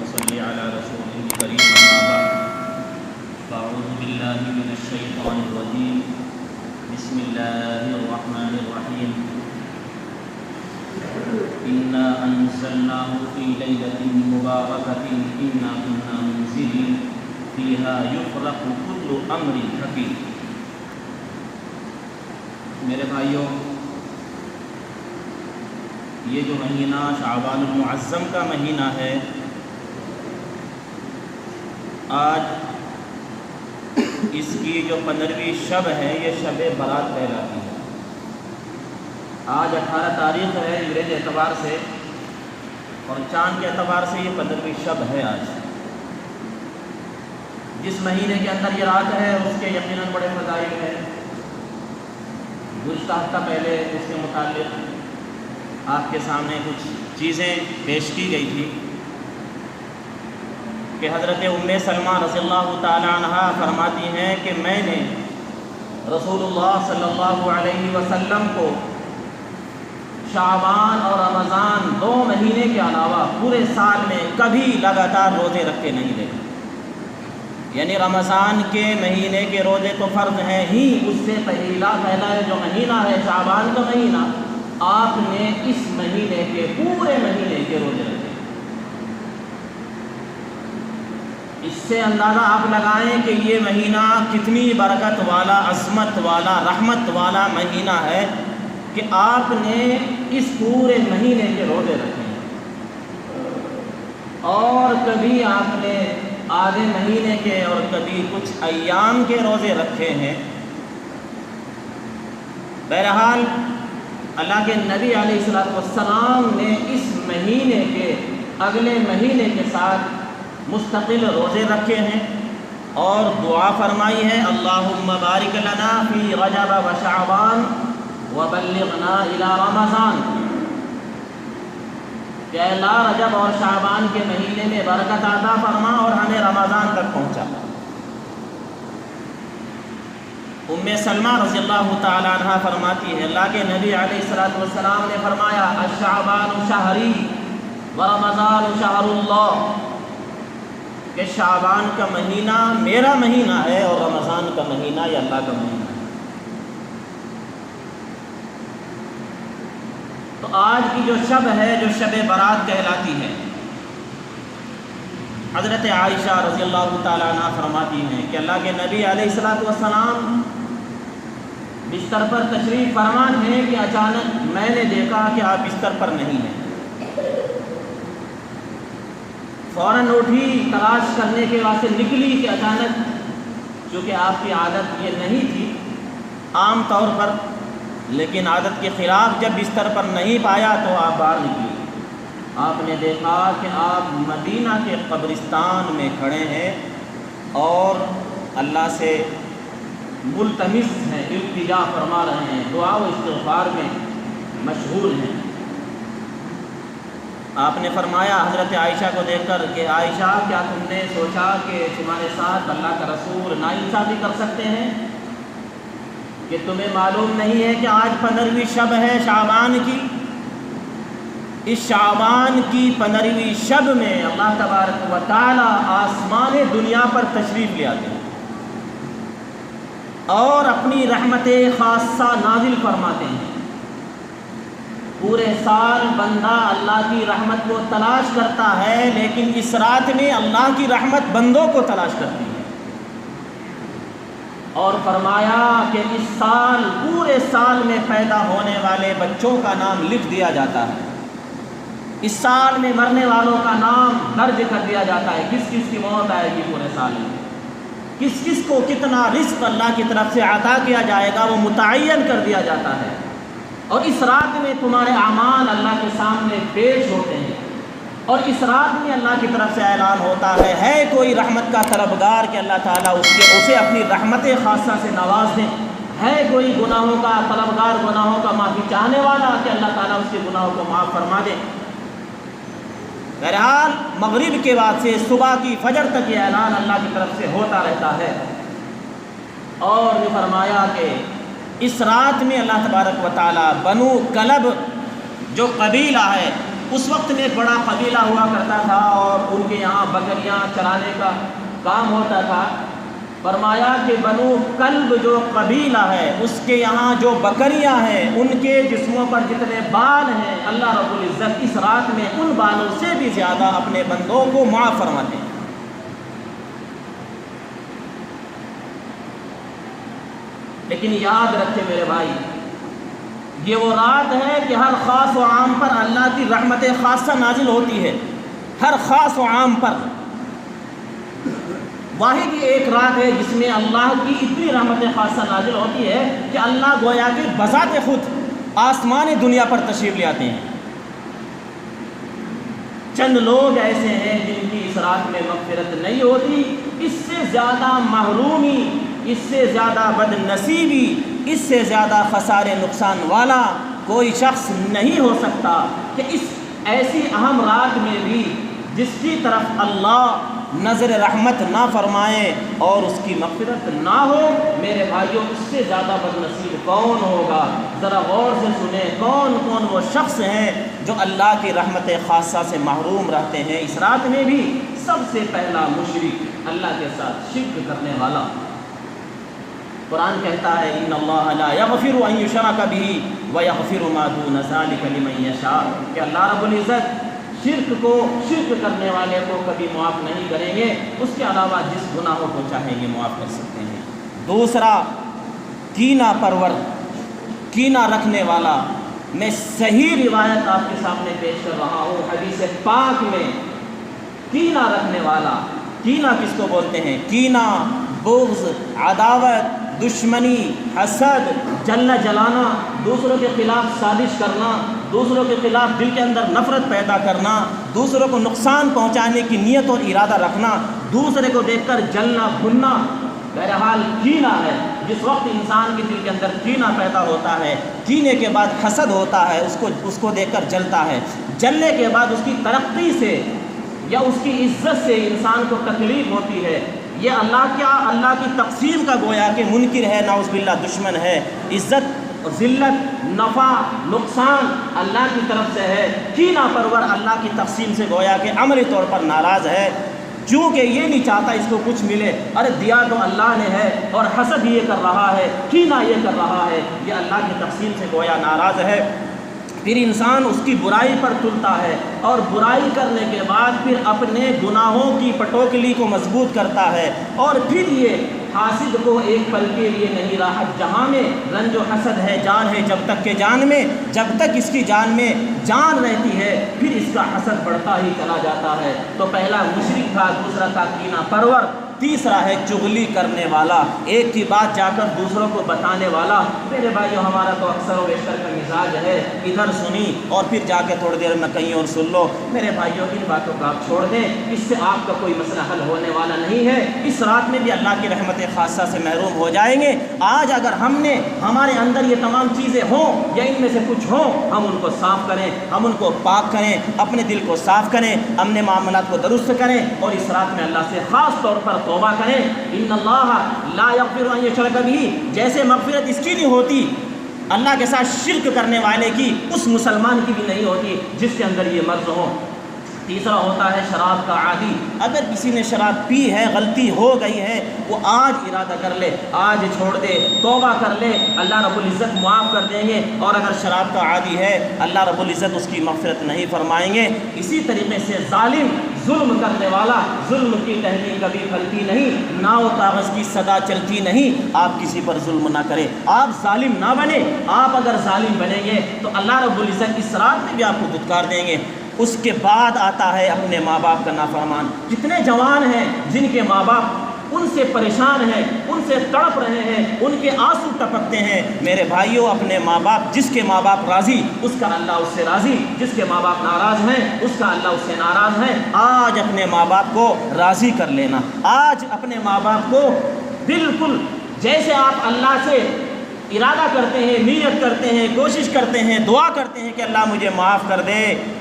وصل على رسوله الكريم أما بعد فأعوذ بالله من الشيطان الرجيم بسم الله الرحمن الرحيم إنا أنزلناه في ليلة مباركة إنا كنا منزلين فيها يفرق كل أمر حكيم. میرے بھائیوں، یہ جو مہینہ شعبان المعظم کا مہینہ ہے، آج اس کی جو 15ویں شب ہے یہ شب برات کہلاتی ہے. آج 18 تاریخ ہے انگریز اعتبار سے، اور چاند کے اعتبار سے یہ 15ویں شب ہے. آج جس مہینے کے اندر یہ رات ہے اس کے یقیناً بڑے فضائل ہیں. گزشتہ ہفتہ پہلے اس کے متعلق آپ کے سامنے کچھ چیزیں پیش کی گئی تھی کہ حضرت ام سلمہ رضی اللہ تعالی عنہ فرماتی ہیں کہ میں نے رسول اللہ صلی اللہ علیہ وسلم کو شعبان اور رمضان 2 مہینے کے علاوہ پورے سال میں کبھی لگاتار روزے رکھتے نہیں دیکھا. یعنی رمضان کے مہینے کے روزے تو فرض ہیں ہی، اس سے پہلا جو مہینہ ہے شعبان کا مہینہ، آپ نے اس مہینے کے پورے مہینے کے روزے رکھے. اس سے اندازہ آپ لگائیں کہ یہ مہینہ کتنی برکت والا، عظمت والا، رحمت والا مہینہ ہے کہ آپ نے اس پورے مہینے کے روزے رکھے. اور کبھی آپ نے آدھے مہینے کے اور کبھی کچھ ایام کے روزے رکھے ہیں. بہرحال اللہ کے نبی علیہ السلام نے اس مہینے کے اگلے مہینے کے ساتھ مستقل روزے رکھے ہیں اور دعا فرمائی ہے اللہم بارک لنا فی رجب و شعبان وبلغنا الی رمضان، کہ اللہ رجب اور شعبان کے مہینے میں برکت عطا فرما اور ہمیں رمضان تک پہنچا. ام سلمہ رضی اللہ تعالی عنہ فرماتی ہے اللہ کے نبی علیہ السلام نے فرمایا الشعبان شہری ورمضان شہر اللہ، کہ شعبان کا مہینہ میرا مہینہ ہے اور رمضان کا مہینہ یہ اللہ کا مہینہ ہے. تو آج کی جو شب ہے جو شب برات کہلاتی ہے، حضرت عائشہ رضی اللہ تعالیٰ عنہ فرماتی ہیں کہ اللہ کے نبی علیہ السلام بستر پر تشریف فرمان ہیں کہ اچانک میں نے دیکھا کہ آپ بستر پر نہیں ہیں. فوراً اٹھی، تلاش کرنے کے واسطے نکلی کہ اچانک، چونکہ آپ کی عادت یہ نہیں تھی عام طور پر، لیکن عادت کے خلاف جب بستر پر نہیں پایا تو آپ باہر نکلی. آپ نے دیکھا کہ آپ مدینہ کے قبرستان میں کھڑے ہیں اور اللہ سے ملتمس ہیں، التجا فرما رہے ہیں، دعا و استغفار میں مشغول ہیں. آپ نے فرمایا حضرت عائشہ کو دیکھ کر کہ عائشہ کیا تم نے سوچا کہ تمہارے ساتھ اللہ کا رسول ناانصافی کر سکتے ہیں؟ کہ تمہیں معلوم نہیں ہے کہ آج 15ویں شب ہے شعبان کی؟ اس شعبان کی 15ویں شب میں اللہ تبارک و تعالی آسمان دنیا پر تشریف لے آتے ہیں اور اپنی رحمت خاصہ نازل فرماتے ہیں. پورے سال بندہ اللہ کی رحمت کو تلاش کرتا ہے، لیکن اس رات میں اللہ کی رحمت بندوں کو تلاش کرتی ہے. اور فرمایا کہ اس سال پورے سال میں پیدا ہونے والے بچوں کا نام لکھ دیا جاتا ہے. اس سال میں مرنے والوں کا نام درج کر دیا جاتا ہے. کس کس کی موت آئے گی پورے سال میں، کس کس کو کتنا رزق اللہ کی طرف سے عطا کیا جائے گا وہ متعین کر دیا جاتا ہے. اور اس رات میں تمہارے اعمال اللہ کے سامنے پیش ہوتے ہیں اور اس رات میں اللہ کی طرف سے اعلان ہوتا ہے کوئی رحمت کا طلبگار کہ اللہ تعالیٰ اسے اپنی رحمت خاصہ سے نواز دیں، ہے کوئی گناہوں کا طلبگار، گناہوں کا معافی چاہنے والا کہ اللہ تعالیٰ اس کے گناہوں کو معاف فرما دے. بہرحال مغرب کے بعد سے صبح کی فجر تک یہ اعلان اللہ کی طرف سے ہوتا رہتا ہے. اور یہ فرمایا کہ اس رات میں اللہ تبارک و تعالیٰ بنو کلب جو قبیلہ ہے، اس وقت میں ایک بڑا قبیلہ ہوا کرتا تھا اور ان کے یہاں بکریاں چرانے کا کام ہوتا تھا. فرمایا کہ بنو کلب جو قبیلہ ہے اس کے یہاں جو بکریاں ہیں ان کے جسموں پر جتنے بال ہیں اللہ رب العزت اس رات میں ان بالوں سے بھی زیادہ اپنے بندوں کو معاف فرماتے ہیں. لیکن یاد رکھے میرے بھائی، یہ وہ رات ہے کہ ہر خاص و عام پر اللہ کی رحمت خاصہ نازل ہوتی ہے. ہر خاص و عام پر واحد یہ ایک رات ہے جس میں اللہ کی اتنی رحمت خاصہ نازل ہوتی ہے کہ اللہ گویا کہ بذات خود آسمان دنیا پر تشریف لے آتے ہیں. چند لوگ ایسے ہیں جن کی اس رات میں مغفرت نہیں ہوتی. اس سے زیادہ محرومی، اس سے زیادہ بد نصیبی، اس سے زیادہ خسارے نقصان والا کوئی شخص نہیں ہو سکتا کہ اس ایسی اہم رات میں بھی جس کی طرف اللہ نظر رحمت نہ فرمائے اور اس کی مغفرت نہ ہو. میرے بھائیوں، اس سے زیادہ بد نصیب کون ہوگا؟ ذرا غور سے سنیں، کون کون وہ شخص ہیں جو اللہ کی رحمت خاصہ سے محروم رہتے ہیں اس رات میں بھی. سب سے پہلا مشرک، اللہ کے ساتھ شرک کرنے والا. قرآن کہتا ہے ان اللہ لا یغفر ان یشرک بہ ویغفر ما دون ذلک لمن یشاء، کہ اللہ رب العزت شرک کرنے والے کو کبھی معاف نہیں کریں گے، اس کے علاوہ جس گناہوں کو چاہیں گے معاف کر سکتے ہیں. دوسرا، کینہ پرور، کینہ رکھنے والا. میں صحیح روایت آپ کے سامنے پیش کر رہا ہوں حدیث پاک میں. کینہ رکھنے والا، کینہ کس کو بولتے ہیں؟ کینہ، بغض، عداوت، دشمنی، حسد، جلنا جلانا، دوسروں کے خلاف سازش کرنا، دوسروں کے خلاف دل کے اندر نفرت پیدا کرنا، دوسروں کو نقصان پہنچانے کی نیت اور ارادہ رکھنا، دوسرے کو دیکھ کر جلنا بھننا. بہرحال کینہ ہے. جس وقت انسان کے دل کے اندر کینہ پیدا ہوتا ہے، کینے کے بعد حسد ہوتا ہے، اس کو دیکھ کر جلتا ہے. جلنے کے بعد اس کی ترقی سے یا اس کی عزت سے انسان کو تکلیف ہوتی ہے. یہ اللہ کی تقسیم کا گویا کہ منکر ہے، نعوذ باللہ دشمن ہے. عزت، ذلت، نفع، نقصان اللہ کی طرف سے ہے. کینہ پرور اللہ کی تقسیم سے گویا کہ عملی طور پر ناراض ہے، چونکہ یہ نہیں چاہتا اس کو کچھ ملے. ارے دیا تو اللہ نے ہے، اور حسد یہ کر رہا ہے، کینہ یہ کر رہا ہے، یہ اللہ کی تقسیم سے گویا ناراض ہے. پھر انسان اس کی برائی پر تلتا ہے، اور برائی کرنے کے بعد پھر اپنے گناہوں کی پٹوکلی کو مضبوط کرتا ہے. اور پھر یہ حاسد کو ایک پل کے لیے نہیں راحت، جہاں میں رنج و حسد ہے، جان ہے جب تک کہ جان میں، جب تک اس کی جان میں جان رہتی ہے پھر اس کا حسد بڑھتا ہی چلا جاتا ہے. تو پہلا مشرک تھا، دوسرا تھا کینہ پرور، تیسرا ہے چغلی کرنے والا، ایک کی بات جا کر دوسروں کو بتانے والا. میرے بھائیو، ہمارا تو اکثر و بیشتر کا مزاج ہے ادھر سنی اور پھر جا کے تھوڑی دیر میں کہیں اور سن لو. میرے بھائیو، ان باتوں کو آپ چھوڑ دیں، اس سے آپ کا کوئی مسئلہ حل ہونے والا نہیں ہے. اس رات میں بھی اللہ کی رحمت خاصہ سے محروم ہو جائیں گے. آج اگر ہمارے اندر یہ تمام چیزیں ہوں یا ان میں سے کچھ ہوں، ہم ان کو صاف کریں، ہم ان کو پاک کریں، اپنے دل کو صاف کریں، اپنے معاملات کو درست کریں، اور اس رات میں اللہ سے خاص طور پر توبہ کریں. ان اللہ لا یغفر ان یشرک بہ، جیسے مغفرت اس کی نہیں ہوتی اللہ کے ساتھ شرک کرنے والے کی، اس مسلمان کی بھی نہیں ہوتی جس کے اندر یہ مرض ہو. تیسرا ہوتا ہے شراب کا عادی. اگر کسی نے شراب پی ہے، غلطی ہو گئی ہے، وہ آج ارادہ کر لے، آج چھوڑ دے، توبہ کر لے، اللہ رب العزت معاف کر دیں گے. اور اگر شراب کا عادی ہے، اللہ رب العزت اس کی مغفرت نہیں فرمائیں گے. اسی طریقے سے ظالم، ظلم کرنے والا، ظلم کی ٹہنی کبھی پھلتی نہیں، ناؤ کاغذ کی صدا چلتی نہیں. آپ کسی پر ظلم نہ کریں، آپ ظالم نہ بنیں. آپ اگر ظالم بنیں گے تو اللہ رب العزت اس رات میں بھی آپ کو دھتکار دیں گے. اس کے بعد آتا ہے اپنے ماں باپ کا نافرمان. جتنے جوان ہیں جن کے ماں باپ ان سے پریشان ہیں، ان سے تڑپ رہے ہیں، ان کے آنسو ٹپکتے ہیں، میرے بھائیوں، اپنے ماں باپ، جس کے ماں باپ راضی اس کا اللہ اس سے راضی، جس کے ماں باپ ناراض ہیں اس کا اللہ اس سے ناراض ہے. آج اپنے ماں باپ کو راضی کر لینا. آج اپنے ماں باپ کو بالکل جیسے آپ اللہ سے ارادہ کرتے ہیں، نیت کرتے ہیں، کوشش کرتے ہیں، دعا کرتے ہیں کہ اللہ مجھے معاف کر دے،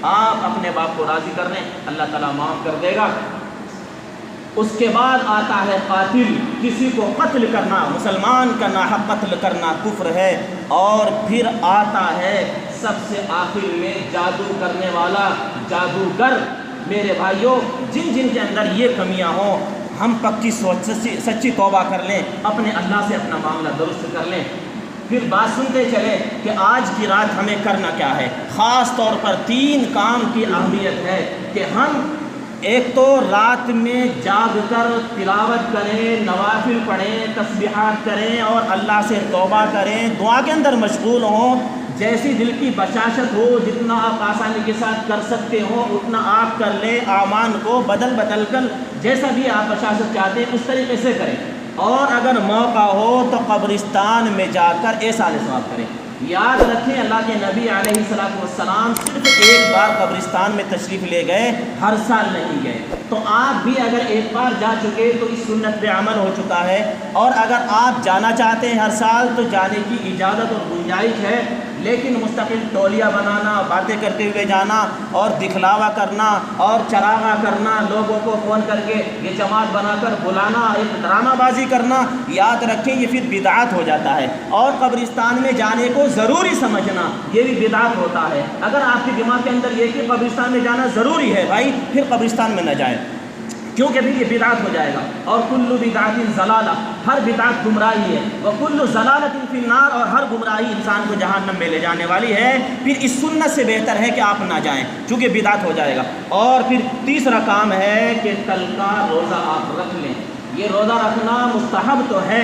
آپ اپنے باپ کو راضی کر دیں، اللہ تعالیٰ معاف کر دے گا. اس کے بعد آتا ہے قاتل. کسی کو قتل کرنا، مسلمان کا ناحق قتل کرنا کفر ہے. اور پھر آتا ہے سب سے آخر میں جادو کرنے والا، جادوگر. میرے بھائیوں جن جن کے اندر یہ کمیاں ہوں ہم پکی سچی توبہ کر لیں، اپنے اللہ سے اپنا معاملہ درست کر لیں، پھر بات سنتے چلے کہ آج کی رات ہمیں کرنا کیا ہے۔ خاص طور پر 3 کام کی اہمیت ہے کہ ہم ایک تو رات میں جاگ کر تلاوت کریں، نوافل پڑھیں، تسبیحات کریں اور اللہ سے توبہ کریں، دعا کے اندر مشغول ہوں، جیسی دل کی بشاشت ہو، جتنا آپ آسانی کے ساتھ کر سکتے ہو اتنا آپ کر لیں، اعمال کو بدل کر جیسا بھی آپ بشاشت چاہتے ہیں اس طریقے سے کریں، اور اگر موقع ہو تو قبرستان میں جا کر احسان ثواب کریں۔ یاد رکھیں اللہ کے نبی علیہ السلام صرف ایک بار قبرستان میں تشریف لے گئے، ہر سال نہیں گئے، تو آپ بھی اگر ایک بار جا چکے تو اس سنت پہ عمل ہو چکا ہے، اور اگر آپ جانا چاہتے ہیں ہر سال تو جانے کی اجازت اور گنجائش ہے، لیکن مستقل تولیہ بنانا، باتیں کرتے ہوئے جانا اور دکھلاوا کرنا اور چراغا کرنا، لوگوں کو فون کر کے یہ جماعت بنا کر بلانا، ایک ڈرامہ بازی کرنا، یاد رکھیں یہ پھر بدعت ہو جاتا ہے، اور قبرستان میں جانے کو ضروری سمجھنا یہ بھی بدعت ہوتا ہے۔ اگر آپ کے دماغ کے اندر یہ کہ قبرستان میں جانا ضروری ہے، بھائی پھر قبرستان میں نہ جائیں، کیونکہ بھی یہ بدعت ہو جائے گا، اور کل بدعت ضلالہ، ہر بدعت گمراہی ہے، وکل ضلالۃ فی النار، اور ہر گمراہی انسان کو جہنم میں لے جانے والی ہے، پھر اس سنت سے بہتر ہے کہ آپ نہ جائیں چونکہ بدعت ہو جائے گا۔ اور پھر تیسرا کام ہے کہ کل کا روزہ آپ رکھ لیں، یہ روزہ رکھنا مستحب تو ہے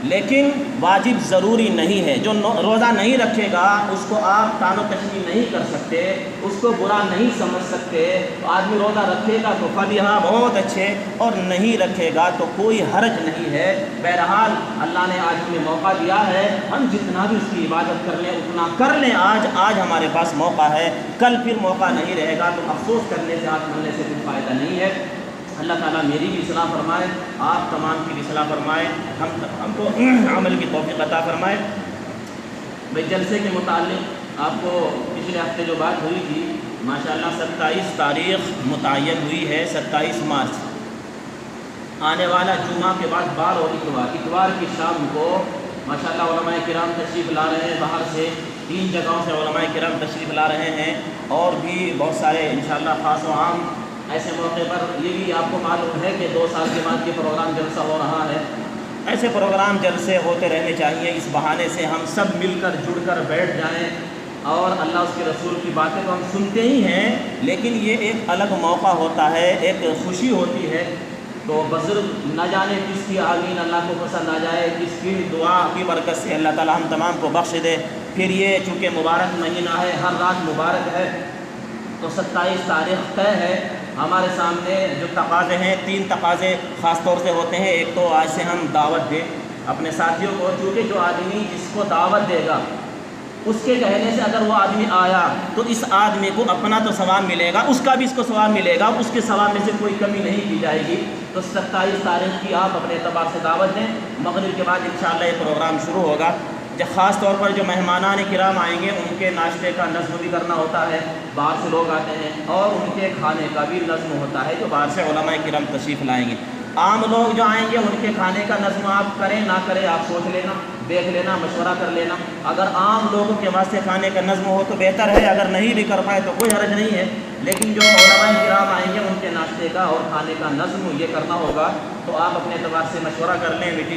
لیکن واجب ضروری نہیں ہے، جو روزہ نہیں رکھے گا اس کو آپ تان و تشنیع نہیں کر سکتے، اس کو برا نہیں سمجھ سکتے، تو آدمی روزہ رکھے گا تو فبیہا بہت اچھے، اور نہیں رکھے گا تو کوئی حرج نہیں ہے۔ بہرحال اللہ نے آج ہمیں موقع دیا ہے، ہم جتنا بھی اس کی عبادت کر لیں اتنا کر لیں، آج ہمارے پاس موقع ہے، کل پھر موقع نہیں رہے گا تو افسوس کرنے سے، ہاتھ ملنے سے کوئی فائدہ نہیں ہے۔ اللہ تعالیٰ میری بھی اصلاح فرمائے، آپ تمام کی بھی اصلاح فرمائے، ہم کو عمل کی توفیق عطا فرمائے۔ بھائی جلسے کے متعلق آپ کو پچھلے ہفتے جو بات ہوئی تھی، ماشاءاللہ 27 تاریخ متعین ہوئی ہے، 27 مارچ، آنے والا جمعہ کے بعد بار اور اتوار کی شام کو ماشاءاللہ علماء کرام تشریف لا رہے ہیں، باہر سے 3 جگہوں سے علماء کرام تشریف لا رہے ہیں، اور بھی بہت سارے انشاءاللہ خاص و عام ایسے موقع پر۔ یہ بھی آپ کو معلوم ہے کہ 2 سال کے بعد یہ پروگرام جلسہ ہو رہا ہے، ایسے پروگرام جلسے ہوتے رہنے چاہیے، اس بہانے سے ہم سب مل کر جڑ کر بیٹھ جائیں، اور اللہ اس کے رسول کی باتیں تو ہم سنتے ہی ہیں، لیکن یہ ایک الگ موقع ہوتا ہے، ایک خوشی ہوتی ہے، تو بزرگ نہ جانے کس کی آمین اللہ کو پسند آ جائے، کس کی دعا کی برکت سے اللہ تعالی ہم تمام کو بخش دے۔ پھر یہ چونکہ مبارک مہینہ ہے، ہر رات مبارک ہے، تو 27 تاریخ طے ہے۔ ہمارے سامنے جو تقاضے ہیں، 3 تقاضے خاص طور سے ہوتے ہیں، ایک تو آج سے ہم دعوت دیں اپنے ساتھیوں کو، چونکہ جو آدمی جس کو دعوت دے گا اس کے کہنے سے اگر وہ آدمی آیا تو اس آدمی کو اپنا تو ثواب ملے گا، اس کا بھی اس کو ثواب ملے گا، اس کے ثواب میں سے کوئی کمی نہیں کی جائے گی۔ تو 27 تاریخ کی آپ اپنے اعتبار سے دعوت دیں، مغرب کے بعد انشاءاللہ یہ پروگرام شروع ہوگا۔ خاص طور پر جو مہمانان کرام آئیں گے ان کے ناشتے کا نظم بھی کرنا ہوتا ہے، باہر سے لوگ آتے ہیں، اور ان کے کھانے کا بھی نظم ہوتا ہے جو باہر سے علماء کرام تشریف لائیں گے۔ عام لوگ جو آئیں گے ان کے کھانے کا نظم آپ کریں نہ کریں آپ سوچ لینا، دیکھ لینا، مشورہ کر لینا، اگر عام لوگوں کے واسطے کھانے کا نظم ہو تو بہتر ہے، اگر نہیں بھی کر پائے تو کوئی حرج نہیں ہے، لیکن جو علماء کرام آئیں گے ان کے ناشتے کا اور کھانے کا نظم یہ کرنا ہوگا، تو آپ اپنے اعتبار سے مشورہ کر لیں، میٹنگ